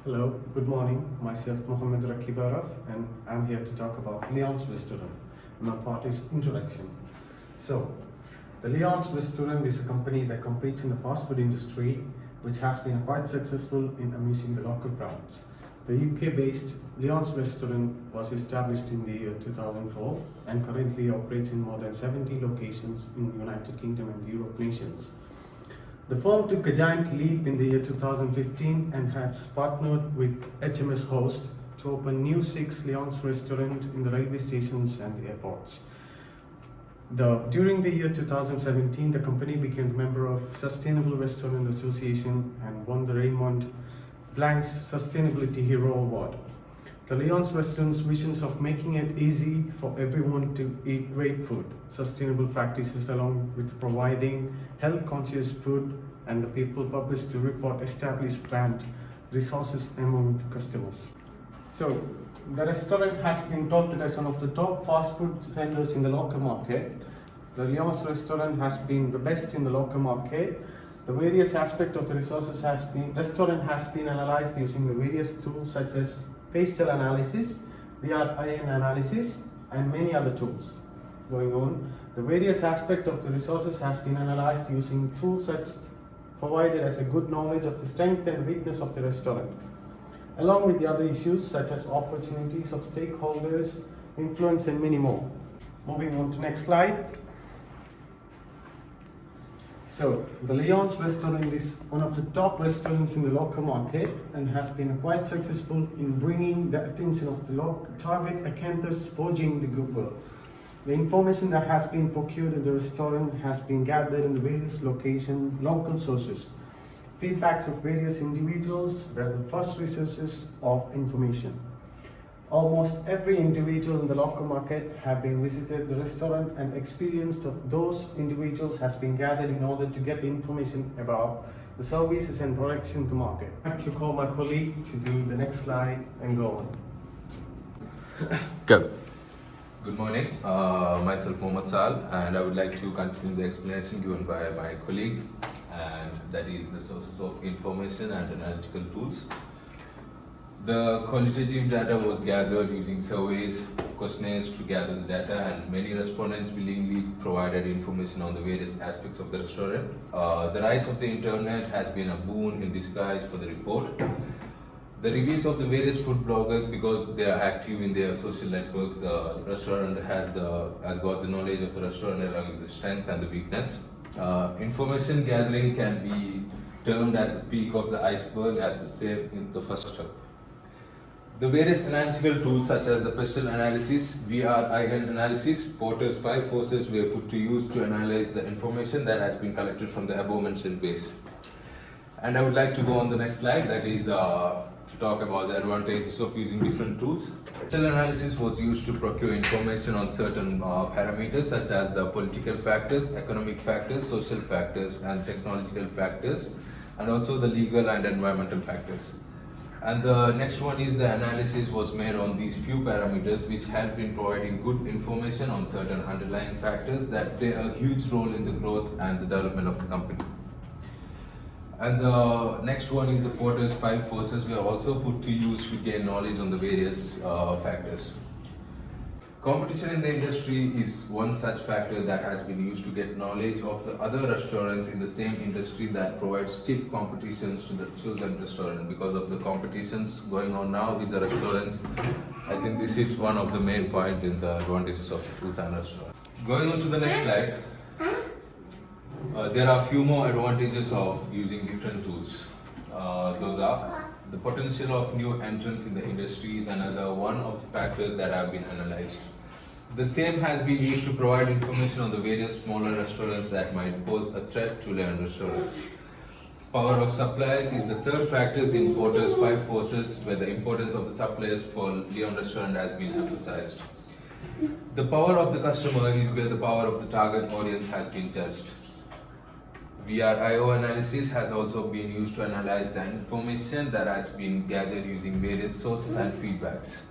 Hello, good morning. Myself Mohammed Rakib Araf, and I'm here to talk about Leon's Restaurant. My part is introduction. So, the Leon's Restaurant is a company that competes in the fast food industry, which has been quite successful in amusing the local crowds. The UK-based Leon's Restaurant was established in the year 2004 and currently operates in more than 70 locations in the United Kingdom and Europe nations. The firm took a giant leap in the year 2015 and has partnered with HMS Host to open new 6 Leon's restaurants in the railway stations and the airports. During the year 2017, the company became a member of Sustainable Restaurant Association and won the Raymond Blank's Sustainability Hero Award. The Leon's Restaurant's visions of making it easy for everyone to eat great food, sustainable practices along with providing health-conscious food, and the people published to report established brand resources among the customers. So, the restaurant has been touted as one of the top fast food vendors in the local market. The Leon's Restaurant has been the best in the local market. The various aspects of the restaurant has been analyzed using the various tools such as pastel analysis, VRIN analysis, and many other tools. Going on, the various aspects of the resources has been analyzed using tools such provided as a good knowledge of the strength and weakness of the restaurant, along with the other issues such as opportunities of stakeholders, influence, and many more. Moving on to next slide. So, the Leon's Restaurant is one of the top restaurants in the local market and has been quite successful in bringing the attention of the target acanthus forging the goodwill. The information that has been procured in the restaurant has been gathered in the various local sources. Feedbacks of various individuals were the first resources of information. Almost every individual in the local market have been visited the restaurant, and experience of those individuals has been gathered in order to get the information about the services and products in the market. I'd like to call my colleague to do the next slide and go on. Go. Good morning, myself Mohammed Sal, and I would like to continue the explanation given by my colleague, and that is the sources of information and analytical tools. The qualitative data was gathered using surveys, questionnaires to gather the data, and many respondents willingly provided information on the various aspects of the restaurant. The rise of the internet has been a boon in disguise for the report. The reviews of the various food bloggers, because they are active in their social networks, the restaurant has got the knowledge of the restaurant along with the strength and the weakness. Information gathering can be termed as the peak of the iceberg, as the said in the first step. The various analytical tools such as the pastel analysis, VRIN analysis, Porter's 5 forces were put to use to analyze the information that has been collected from the above mentioned base. And I would like to go on the next slide, that is to talk about the advantages of using different tools. Pastel analysis was used to procure information on certain parameters such as the political factors, economic factors, social factors, and technological factors, and also the legal and environmental factors. And the next one is the analysis was made on these few parameters which had been providing good information on certain underlying factors that play a huge role in the growth and the development of the company. And the next one is the Porter's 5 forces were also put to use to gain knowledge on the various factors. Competition in the industry is one such factor that has been used to get knowledge of the other restaurants in the same industry that provides stiff competitions to the chosen restaurant. Because of the competitions going on now with the restaurants, I think this is one of the main points in the advantages of foods and restaurants. Going on to the next slide, there are a few more advantages of using different tools. Those are the potential of new entrants in the industry is another one of the factors that have been analyzed. The same has been used to provide information on the various smaller restaurants that might pose a threat to Leon restaurants. Power of suppliers is the third factor in Porter's 5 forces, where the importance of the suppliers for Leon restaurant has been emphasized. The power of the customer is where the power of the target audience has been judged. VRIO analysis has also been used to analyze the information that has been gathered using various sources and feedbacks.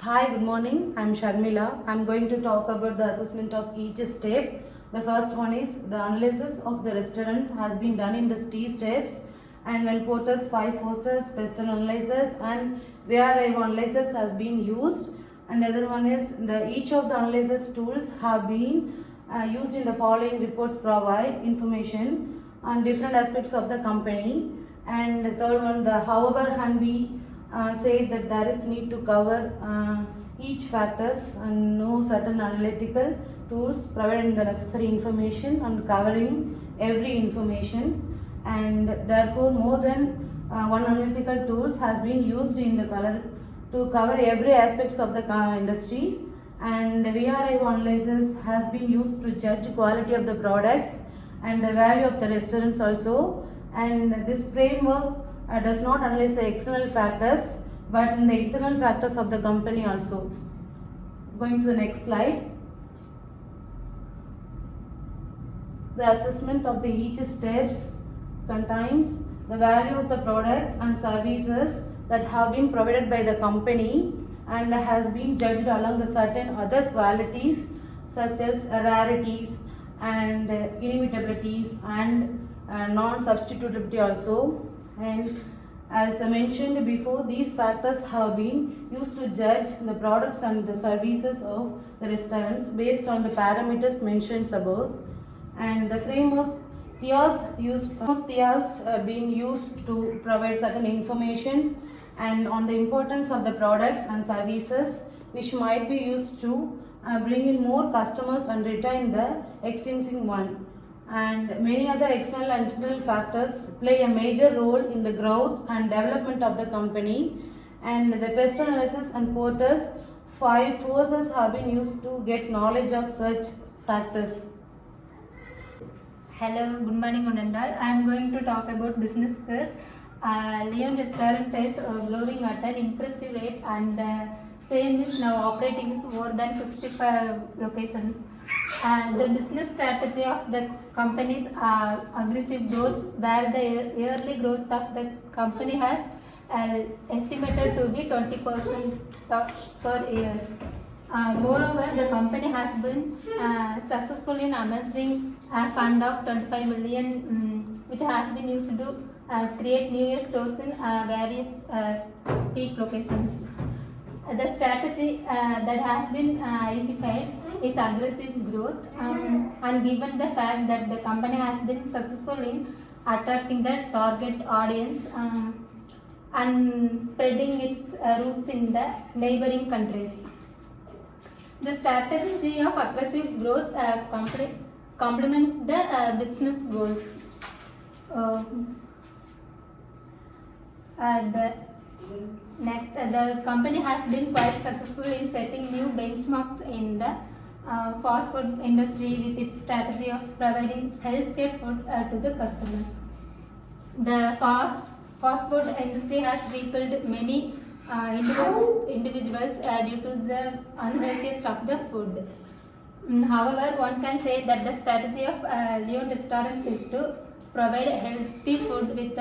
Hi, good morning. I'm Sharmila. I'm going to talk about the assessment of each step. The first one is the analysis of the restaurant has been done in the T steps, and when porters, five forces, pest analyzers and VRI analyzers has been used. And other one is each of the analyzers tools have been used in the following reports provide information on different aspects of the company. And the third one, however can be said that there is need to cover each factors and no certain analytical tools providing the necessary information and covering every information, and therefore more than one analytical tools has been used in the color to cover every aspects of the industry. And VRI analysis has been used to judge quality of the products and the value of the restaurants also. And this framework does not analyze the external factors but in the internal factors of the company also. Going to the next slide. The assessment of the each steps contains the value of the products and services that have been provided by the company and has been judged along the certain other qualities such as rarities and inimitabilities and non-substitutability also. And as I mentioned before, these factors have been used to judge the products and the services of the restaurants based on the parameters mentioned above. And the framework TIAS been used to provide certain information and on the importance of the products and services which might be used to bring in more customers and retain the existing one. And many other external and internal factors play a major role in the growth and development of the company. And the pest analysis and porters, five forces have been used to get knowledge of such factors. Hello, good morning one and all. I am going to talk about business curves. Leon Restaurant is growing at an impressive rate and same is now operating in more than 65 locations. The business strategy of the company's aggressive growth, where the yearly growth of the company has estimated to be 20% per year. Moreover, the company has been successful in amassing a fund of 25 million which has been used to create new stores in various peak locations. The strategy that has been identified is aggressive growth, and given the fact that the company has been successful in attracting the target audience and spreading its roots in the neighboring countries. The strategy of aggressive growth complements the business goals. The company has been quite successful in setting new benchmarks in the fast food industry with its strategy of providing healthcare food to the customers. The fast food industry has repelled many individuals due to the unhealthiness of the food. However, one can say that the strategy of Leon Restaurant is to provide healthy food with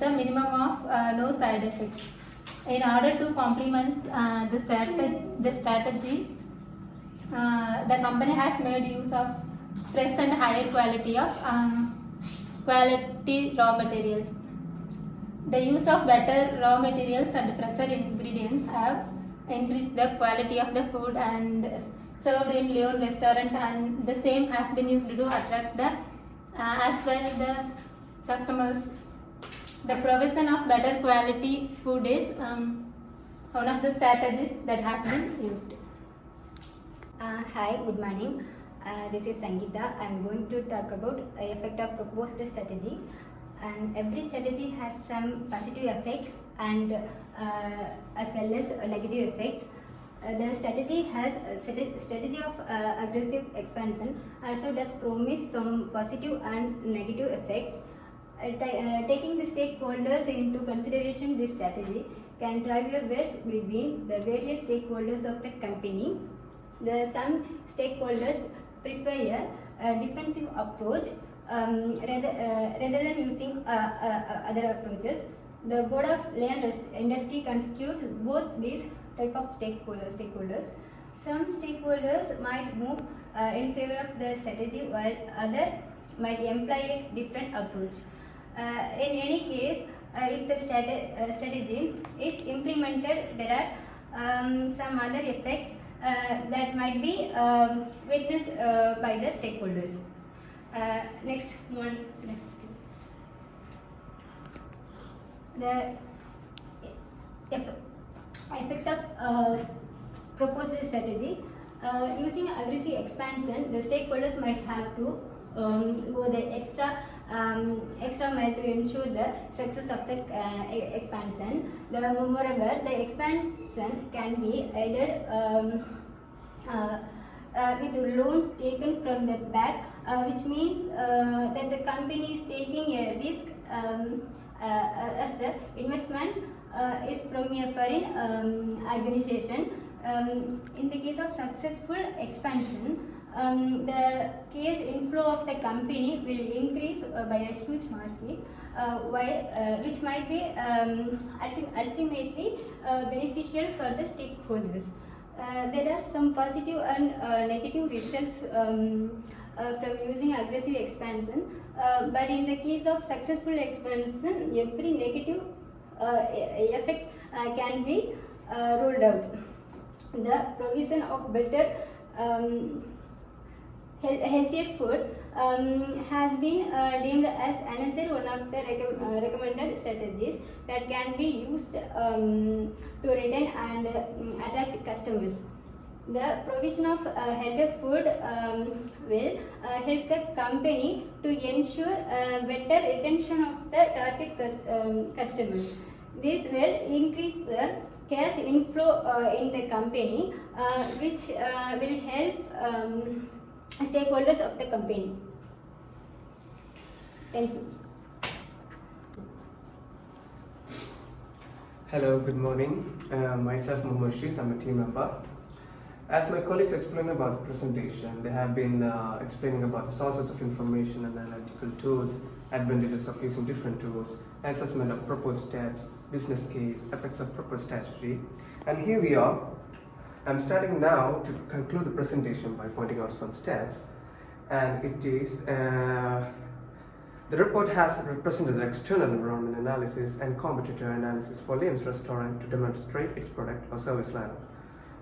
a minimum of no side effects. In order to complement the strategy, the company has made use of fresh and higher quality of quality raw materials. The use of better raw materials and fresher ingredients have increased the quality of the food and served in Leon Restaurant, and the same has been used to attract the as well the customers. The provision of better quality food is one of the strategies that has been used. Hi, good morning. This is Sangeeta. I am going to talk about the effect of proposed strategy. And every strategy has some positive effects and as well as negative effects. The strategy strategy of aggressive expansion also does promise some positive and negative effects. Taking the stakeholders into consideration, this strategy can drive a wedge between the various stakeholders of the company. Some stakeholders prefer a defensive approach rather than using other approaches. The board of land industry constitutes both these type of stakeholders. Some stakeholders might move in favor of the strategy, while other might employ a different approach. In any case, if the strategy is implemented, there are some other effects that might be witnessed by the stakeholders. Next one. The effect of proposed strategy. Using aggressive expansion, the stakeholders might have to go the extra mile to ensure the success of the expansion. Moreover, the expansion can be aided with loans taken from the back, which means that the company is taking a risk as the investment is from a foreign organization. In the case of successful expansion, the case inflow of the company will increase by a huge market, which might be ultimately beneficial for the stakeholders. There are some positive and negative results from using aggressive expansion, but in the case of successful expansion, every negative effect can be ruled out. The provision of better healthier food has been deemed as another one of the recommended strategies that can be used to retain and attract customers. The provision of healthier food will help the company to ensure better retention of the target customers. This will increase the cash inflow in the company, which will help stakeholders of the company. Thank you. Hello, good morning. Myself, Mohammed Shiz, I'm a team member. As my colleagues explained about the presentation, they have been explaining about the sources of information and analytical tools, advantages of using different tools, assessment of proposed steps, business case, effects of proposed strategy. And here we are. I'm starting now to conclude the presentation by pointing out some steps. And it is, the report has represented the external environment analysis and competitor analysis for Leon's restaurant to demonstrate its product or service line.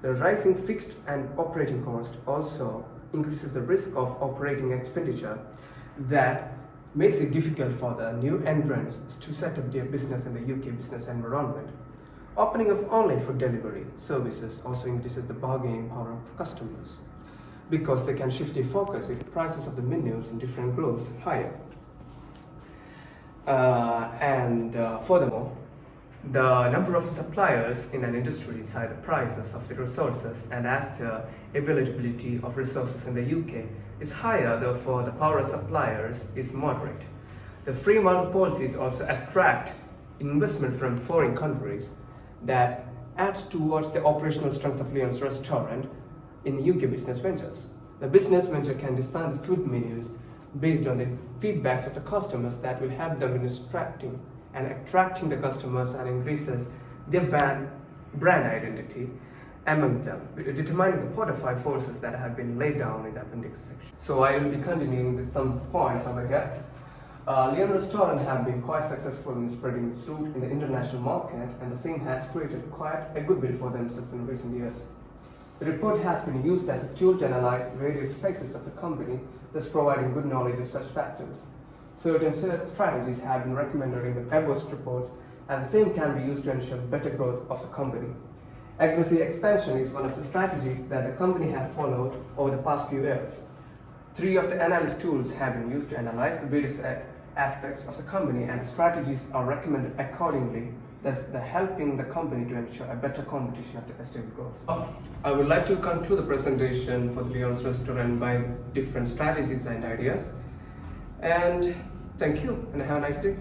The rising fixed and operating cost also increases the risk of operating expenditure that makes it difficult for the new entrants to set up their business in the UK business environment. Opening of online food delivery services also increases the bargaining power of customers because they can shift their focus if prices of the menus in different groups higher. Furthermore, the number of suppliers in an industry decide the prices of the resources, and as the availability of resources in the UK is higher, therefore the power of suppliers is moderate. The free market policies also attract investment from foreign countries that adds towards the operational strength of Leon's restaurant in UK business ventures. The business venture can design the food menus based on the feedbacks of the customers that will help them in attracting the customers and increases their brand identity among them, determining the 4 to 5 forces that have been laid down in the appendix section. So I will be continuing with some points over here. Leon Restaurant have been quite successful in spreading its route in the international market, and the same has created quite a goodwill for themselves in recent years. The report has been used as a tool to analyze various phases of the company, thus providing good knowledge of such factors. Certain strategies have been recommended in the above reports, and the same can be used to ensure better growth of the company. Aggressive expansion is one of the strategies that the company has followed over the past few years. 3 of the analysis tools have been used to analyze the various aspects of the company, and the strategies are recommended accordingly, thus helping the company to ensure a better competition of the estate growth. I would like to conclude the presentation for the Leon's Restaurant by different strategies and ideas. And thank you, and have a nice day.